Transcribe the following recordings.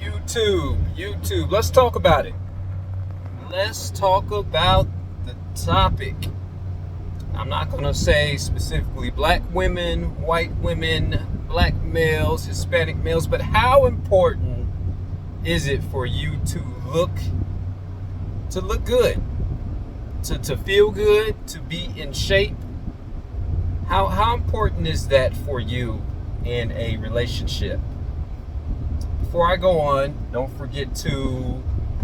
YouTube. Let's talk about it. Let's talk about the topic. I'm not going to say specifically black women, white women, black males, Hispanic males, but how important is it for you to look good, to feel good, to be in shape? How important is that for you in a relationship? Before I go on, don't forget to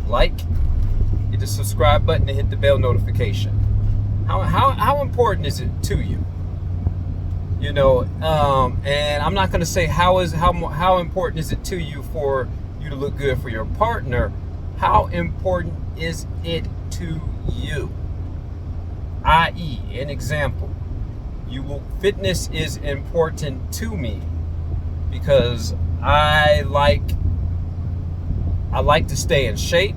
hit the subscribe button, and hit the bell notification. How important is it to you? And I'm not going to say how important is it to you for you to look good for your partner. How important is it to you? I.e., an example. Fitness is important to me because I like to stay in shape.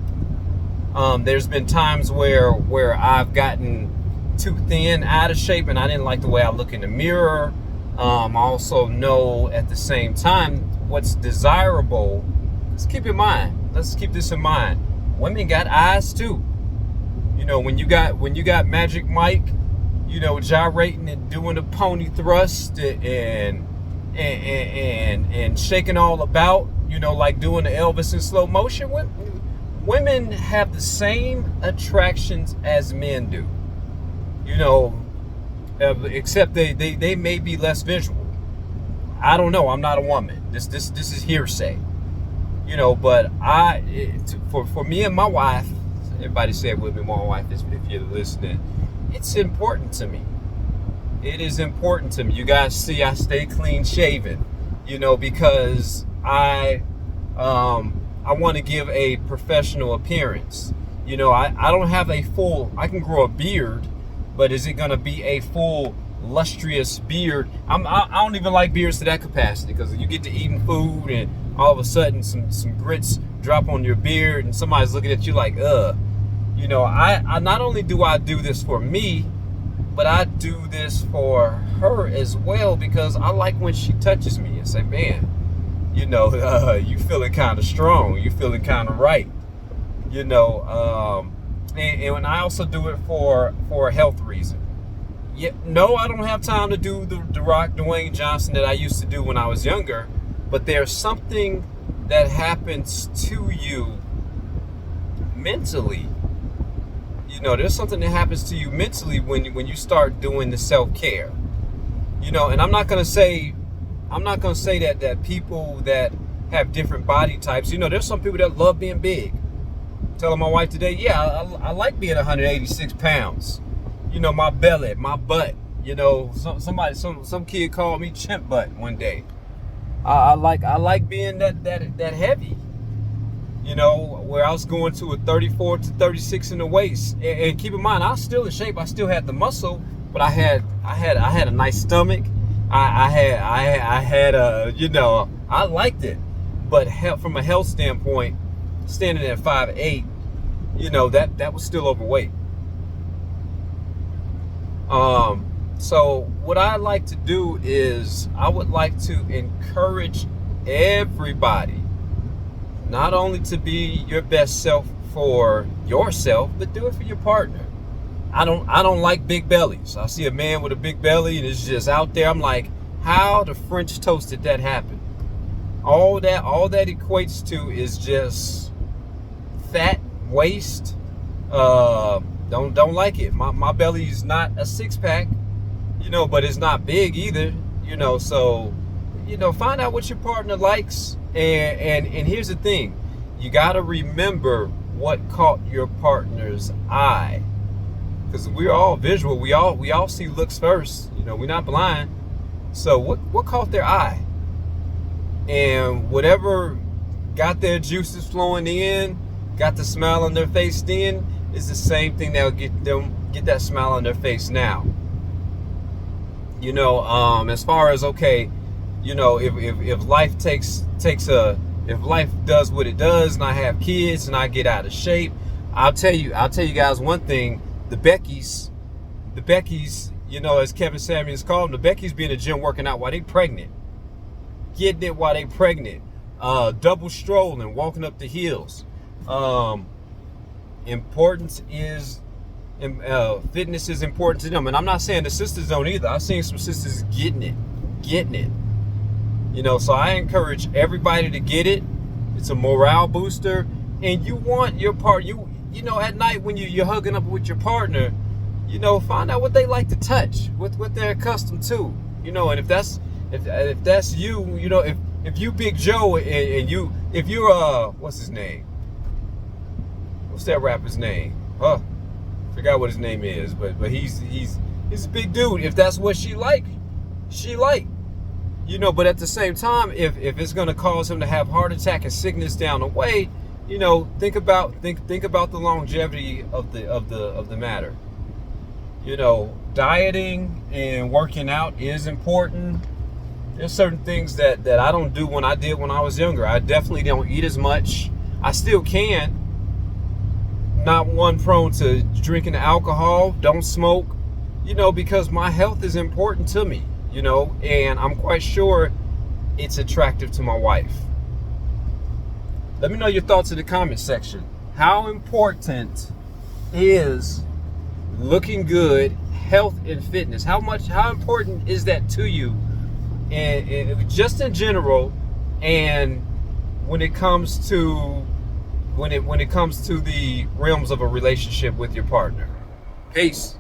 There's been times where I've gotten too thin, out of shape, and I didn't like the way I look in the mirror. I also know at the same time what's desirable. Let's keep this in mind. Women got eyes too. When you got Magic Mike, gyrating and doing a pony thrust and shaking all about, like doing the Elvis in slow motion. Women have the same attractions as men do, except they may be less visual. I don't know. I'm not a woman. This is hearsay, But for me and my wife, everybody say it with me, my wife, if you're listening, it's important to me. It is important to me. You guys see, I stay clean shaven, because I want to give a professional appearance. I don't have I can grow a beard, but is it going to be a full lustrous beard? I don't even like beards to that capacity, because you get to eating food and all of a sudden some grits drop on your beard and somebody's looking at you like, I not only do I do this for me, but I do this for her as well, because I like when she touches me and say, man, you feeling kind of strong, you feeling kind of right, and when I also do it for a health reason. No, I don't have time to do the Rock Dwayne Johnson that I used to do when I was younger, but there's something that happens to you mentally. There's something that happens to you mentally when you start doing the self-care. And I'm not gonna say that people that have different body types. There's some people that love being big. Telling my wife today, I like being 186 pounds. My belly, my butt. Some kid called me chimp butt one day. I like being that heavy. Where I was going to a 34 to 36 in the waist, and keep in mind, I was still in shape. I still had the muscle, but I had a nice stomach. I liked it. But from a health standpoint, standing at 5'8", that was still overweight. So what I like to do is I would like to encourage everybody not only to be your best self for yourself, but do it for your partner. I don't like big bellies. I see a man with a big belly and it's just out there. I'm like, how the French toast did that happen? All that equates to is just fat, waist. Don't like it. My belly's not a six pack, but it's not big either, so find out what your partner likes. And here's the thing, you got to remember what caught your partner's eye, because we're all visual. We all see looks first. We're not blind. So what caught their eye, and whatever got their juices flowing in, got the smile on their face then, is the same thing that'll get that smile on their face now. As far as if life if life does what it does, and I have kids and I get out of shape, I'll tell you guys one thing: the Beckys, as Kevin Samuels called them, the Beckys be in the gym working out while they pregnant, getting it while they pregnant, double strolling, walking up the hills. Importance is fitness is important to them, and I'm not saying the sisters don't either. I've seen some sisters getting it. So I encourage everybody to get it. It's a morale booster, and you want your part. At night when you're hugging up with your partner, find out what they like to touch, what they're accustomed to. And if that's you, if you Big Joe and if you're what's his name? What's that rapper's name? Forgot what his name is, but he's a big dude. If that's what she like. But at the same time, if it's gonna cause him to have heart attack and sickness down the way, think about the longevity of the matter. Dieting and working out is important. There's certain things that I don't do when I was younger. I definitely don't eat as much. I still can. Not one prone to drinking alcohol, don't smoke, because my health is important to me, and I'm quite sure it's attractive to my wife. Let me know your thoughts in the comment section. How important is looking good, health and fitness? How important is that to you, and just in general, and when it comes to the realms of a relationship with your partner? Peace.